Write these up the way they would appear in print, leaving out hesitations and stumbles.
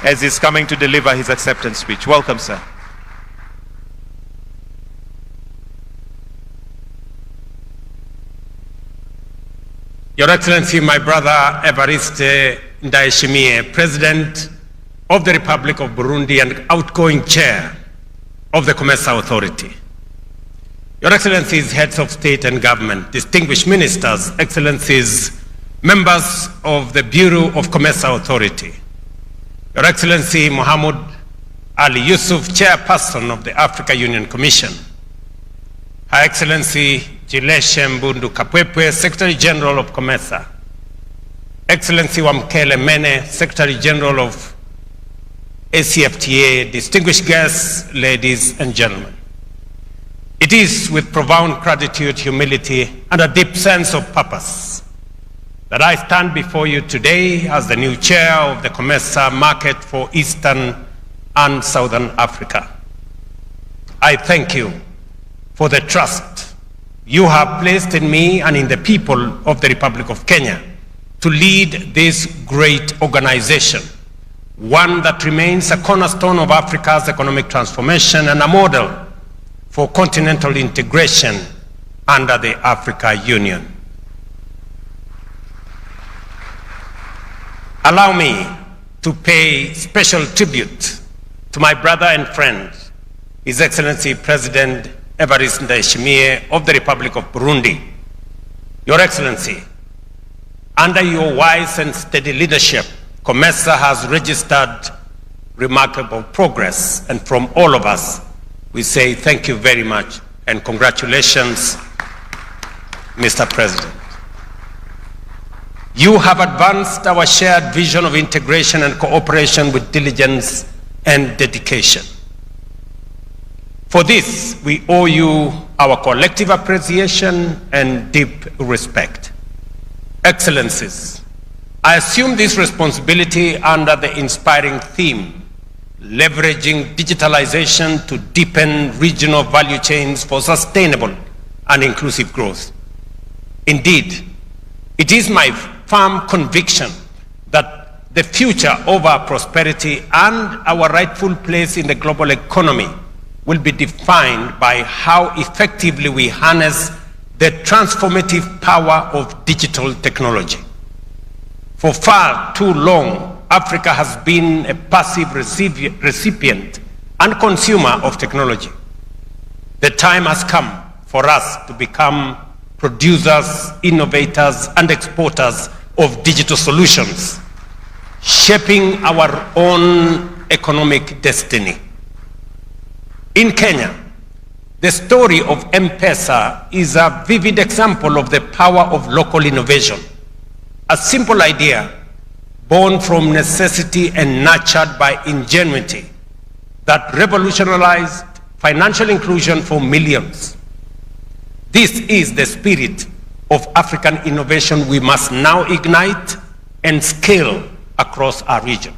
as he's coming to deliver his acceptance speech. Welcome, sir. Your Excellency, my brother Evariste Ndayishimiye, President of the Republic of Burundi and outgoing Chair of the COMESA Authority. Your Excellencies, Heads of State and Government, distinguished ministers, Excellencies, members of the Bureau of COMESA Authority, Your Excellency Mohamed Ali Yusuf, Chairperson of the Africa Union Commission, Her Excellency Jileshe Mbundu Kapwepwe, Secretary General of COMESA, Excellency Wamkele Mene, Secretary General of ACFTA, distinguished guests, ladies and gentlemen. It is with profound gratitude, humility, and a deep sense of purpose that I stand before you today as the new chair of the COMESA market for Eastern and Southern Africa. I thank you for the trust you have placed in me and in the people of the Republic of Kenya to lead this great organization, one that remains a cornerstone of Africa's economic transformation and a model for continental integration under the Africa Union. Allow me to pay special tribute to my brother and friend, His Excellency President Evariste Ndayishimiye of the Republic of Burundi. Your Excellency, under your wise and steady leadership, COMESA has registered remarkable progress, and from all of us, we say thank you very much and congratulations, Mr. President. You have advanced our shared vision of integration and cooperation with diligence and dedication. For this, we owe you our collective appreciation and deep respect. Excellencies, I assume this responsibility under the inspiring theme, leveraging digitalization to deepen regional value chains for sustainable and inclusive growth. Indeed, it is my firm conviction that the future of our prosperity and our rightful place in the global economy will be defined by how effectively we harness the transformative power of digital technology. For far too long, Africa has been a passive recipient and consumer of technology. The time has come for us to become producers, innovators, and exporters of digital solutions, shaping our own economic destiny. In Kenya, the story of M-Pesa is a vivid example of the power of local innovation. A simple idea born from necessity and nurtured by ingenuity that revolutionized financial inclusion for millions. This is the spirit of African innovation we must now ignite and scale across our region.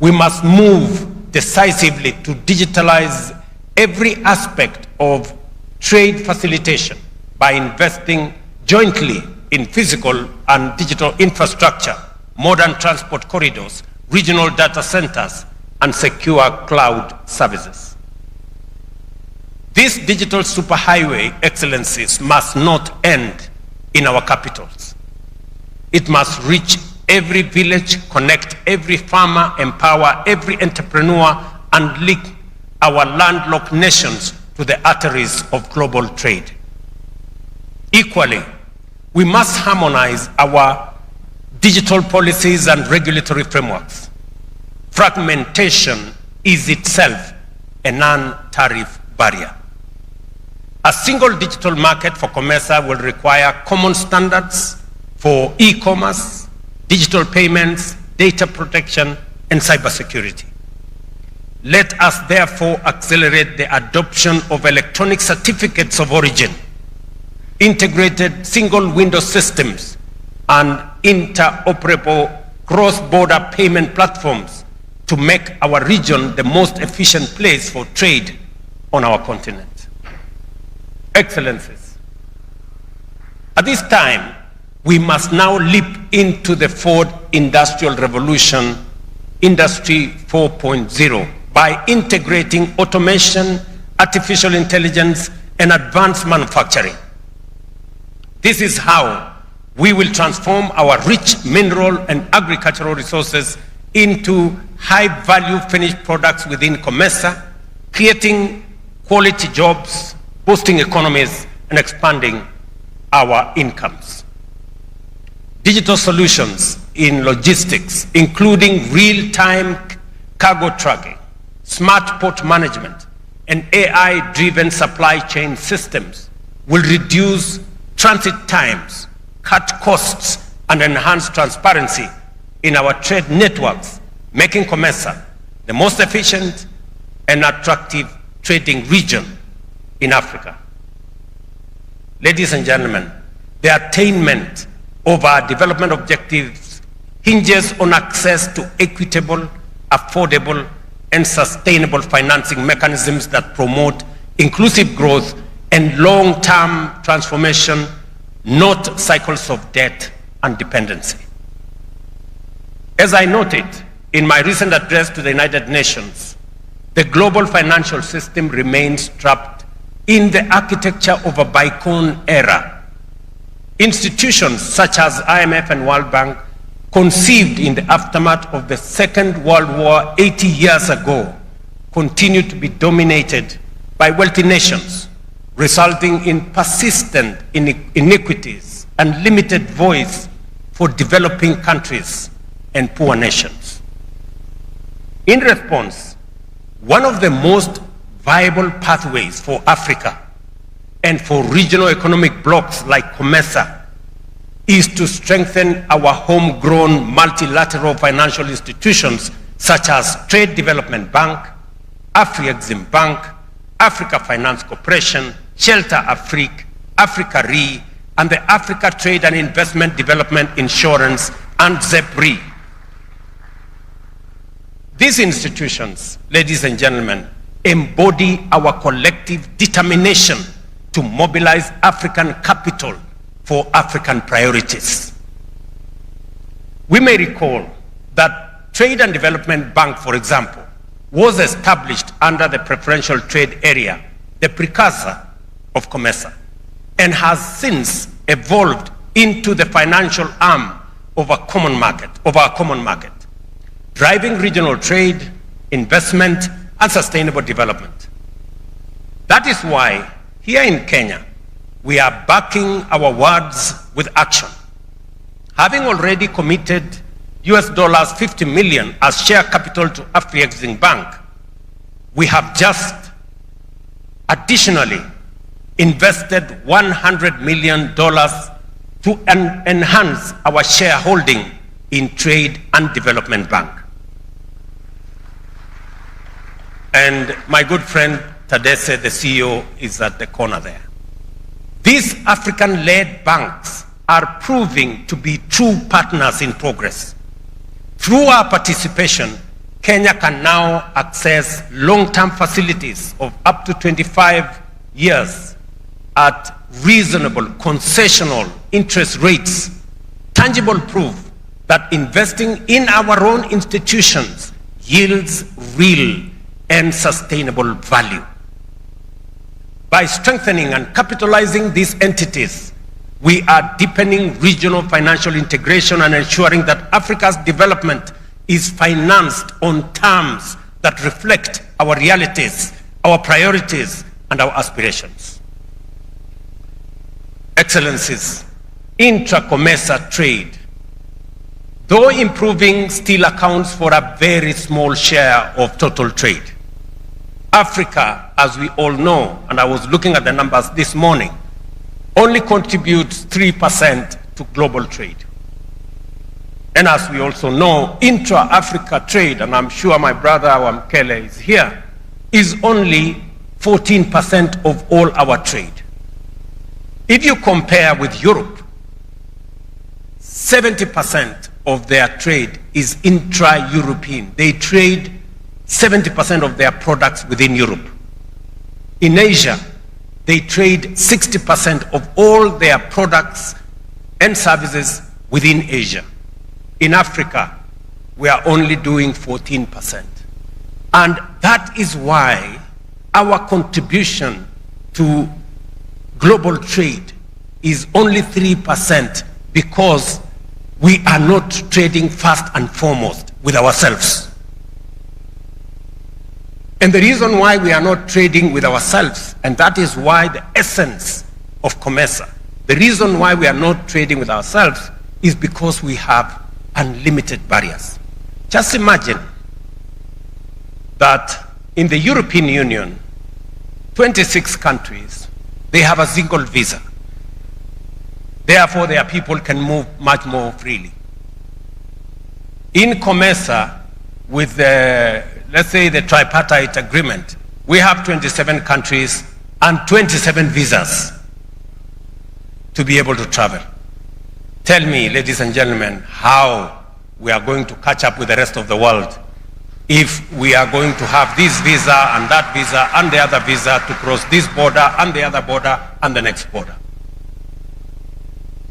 We must move decisively to digitalize every aspect of trade facilitation by investing jointly in physical and digital infrastructure, modern transport corridors, regional data centers, and secure cloud services. These digital superhighway excellencies must not end in our capitals. It must reach every village, connect every farmer, empower every entrepreneur, and link our landlocked nations to the arteries of global trade. Equally, we must harmonize our digital policies and regulatory frameworks. Fragmentation is itself a non-tariff barrier. A single digital market for COMESA will require common standards for e-commerce, digital payments, data protection, and cybersecurity. Let us therefore accelerate the adoption of electronic certificates of origin, integrated single window systems, and interoperable cross-border payment platforms to make our region the most efficient place for trade on our continent. Excellencies, at this time, we must now leap into the fourth industrial revolution Industry 4.0 by integrating automation, artificial intelligence, and advanced manufacturing. This is how we will transform our rich mineral and agricultural resources into high-value finished products within COMESA, creating quality jobs, boosting economies, and expanding our incomes. Digital solutions in logistics, including real-time cargo tracking, smart port management, and AI-driven supply chain systems will reduce transit times, cut costs, and enhance transparency in our trade networks, making COMESA the most efficient and attractive trading region in Africa. Ladies and gentlemen, the attainment of our development objectives hinges on access to equitable, affordable, and sustainable financing mechanisms that promote inclusive growth and long-term transformation, not cycles of debt and dependency. As I noted in my recent address to the United Nations, the global financial system remains trapped in the architecture of a bygone era. Institutions such as IMF and World Bank, conceived in the aftermath of the Second World War 80 years ago, continue to be dominated by wealthy nations, resulting in persistent inequities and limited voice for developing countries and poor nations. In response, one of the most viable pathways for Africa and for regional economic blocs like COMESA is to strengthen our homegrown multilateral financial institutions such as Trade Development Bank, Afrexim Bank, Africa Finance Corporation, Shelter Afrique, Africa Re, and the Africa Trade and Investment Development Insurance and ZEP-RE. These institutions, ladies and gentlemen, embody our collective determination to mobilize African capital for African priorities. We may recall that Trade and Development Bank, for example, was established under the preferential trade area, the precursor of COMESA, and has since evolved into the financial arm of our common market, driving regional trade, investment, and sustainable development. That is why here in Kenya, we are backing our words with action. Having already committed US $50 million as share capital to Afrexim Bank, we have just additionally invested $100 million to enhance our shareholding in Trade and Development Bank. And my good friend Tadesse, the CEO, is at the corner there. These African-led banks are proving to be true partners in progress. Through our participation, Kenya can now access long-term facilities of up to 25 years at reasonable concessional interest rates, tangible proof that investing in our own institutions yields real and sustainable value. By strengthening and capitalizing these entities, we are deepening regional financial integration and ensuring that Africa's development is financed on terms that reflect our realities, our priorities, and our aspirations. Excellencies, intra-COMESA trade, though improving, still accounts for a very small share of total trade. Africa, as we all know, and I was looking at the numbers this morning, only contributes 3% to global trade. And as we also know, intra-Africa trade, and I'm sure my brother Wamkele is here, is only 14% of all our trade. If you compare with Europe, 70% of their trade is intra-European. They trade 70% of their products within Europe. In Asia, they trade 60% of all their products and services within Asia. In Africa, we are only doing 14%. And that is why our contribution to global trade is only 3%, because we are not trading first and foremost with ourselves. And the reason why we are not trading with ourselves, and that is why the essence of COMESA, the reason why we are not trading with ourselves is because we have unlimited barriers. Just imagine that in the European Union, 26 countries, they have a single visa. Therefore, their people can move much more freely. In COMESA, with the, let's say, the tripartite agreement, we have 27 countries and 27 visas to be able to travel. Tell me, ladies and gentlemen, how we are going to catch up with the rest of the world if we are going to have this visa and that visa and the other visa to cross this border and the other border and the next border.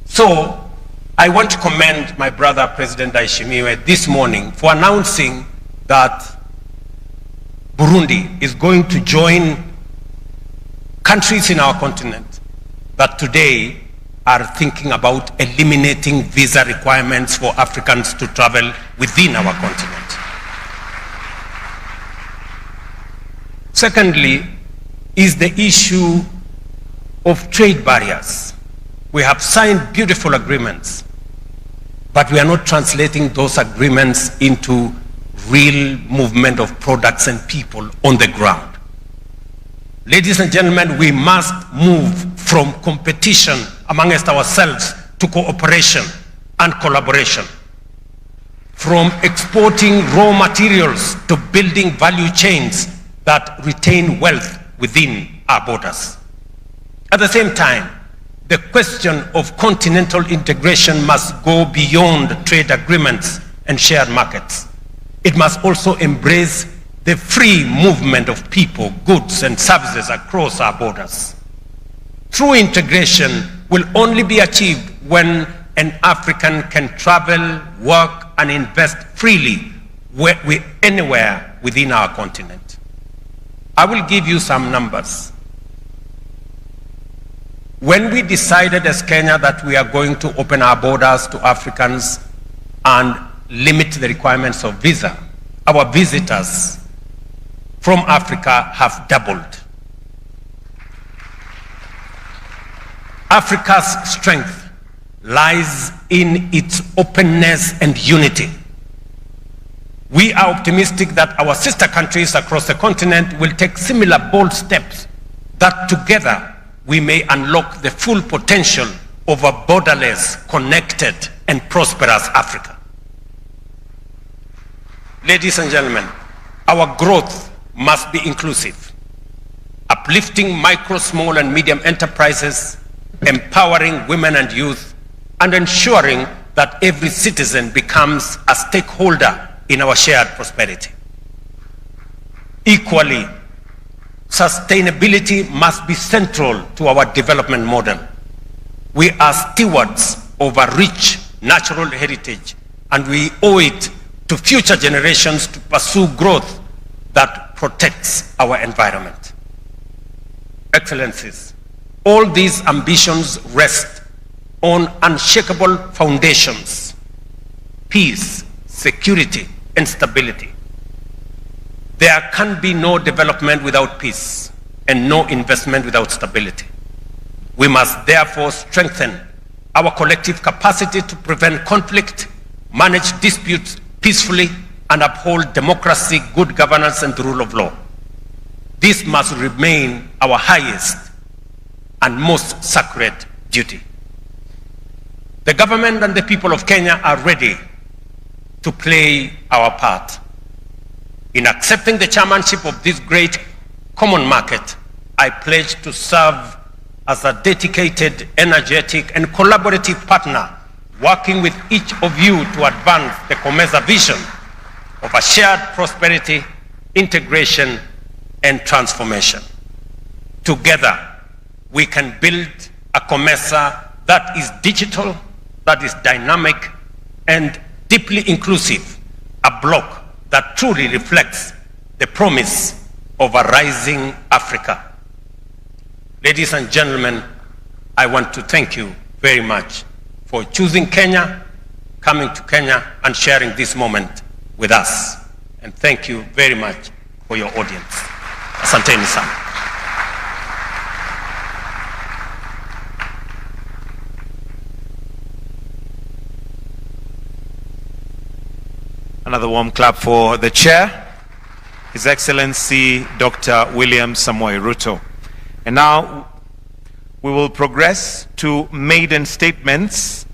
So I want to commend my brother, President Ndayishimiye, this morning for announcing that Burundi is going to join countries in our continent that today are thinking about eliminating visa requirements for Africans to travel within our continent. Secondly, is the issue of trade barriers. We have signed beautiful agreements, but we are not translating those agreements into real movement of products and people on the ground. Ladies and gentlemen, we must move from competition amongst ourselves to cooperation and collaboration. From exporting raw materials to building value chains that retain wealth within our borders. At the same time, the question of continental integration must go beyond trade agreements and shared markets. It must also embrace the free movement of people, goods, and services across our borders. True integration will only be achieved when an African can travel, work, and invest freely anywhere within our continent. I will give you some numbers. When we decided as Kenya that we are going to open our borders to Africans and limit the requirements of visa, our visitors from Africa have doubled. Africa's strength lies in its openness and unity. We are optimistic that our sister countries across the continent will take similar bold steps that together we may unlock the full potential of a borderless, connected, and prosperous Africa. Ladies and gentlemen, our growth must be inclusive, uplifting micro, small, and medium enterprises, empowering women and youth, and ensuring that every citizen becomes a stakeholder in our shared prosperity. Equally, sustainability must be central to our development model. We are stewards of a rich natural heritage, and we owe it to future generations to pursue growth that protects our environment. Excellencies, all these ambitions rest on unshakable foundations: peace, security, and stability. There can be no development without peace and no investment without stability. We must therefore strengthen our collective capacity to prevent conflict, manage disputes peacefully, and uphold democracy, good governance, and the rule of law. This must remain our highest and most sacred duty. The government and the people of Kenya are ready to play our part. In accepting the chairmanship of this great common market, I pledge to serve as a dedicated, energetic, and collaborative partner, working with each of you to advance the COMESA vision of a shared prosperity, integration, and transformation. Together, we can build a COMESA that is digital, that is dynamic, and deeply inclusive, a bloc that truly reflects the promise of a rising Africa. Ladies and gentlemen, I want to thank you very much for choosing Kenya, coming to Kenya, and sharing this moment with us. And thank you very much for your audience. Asanteni sana. Another warm clap for the chair, His Excellency Dr. William Samoei Ruto. And now we will progress to maiden statements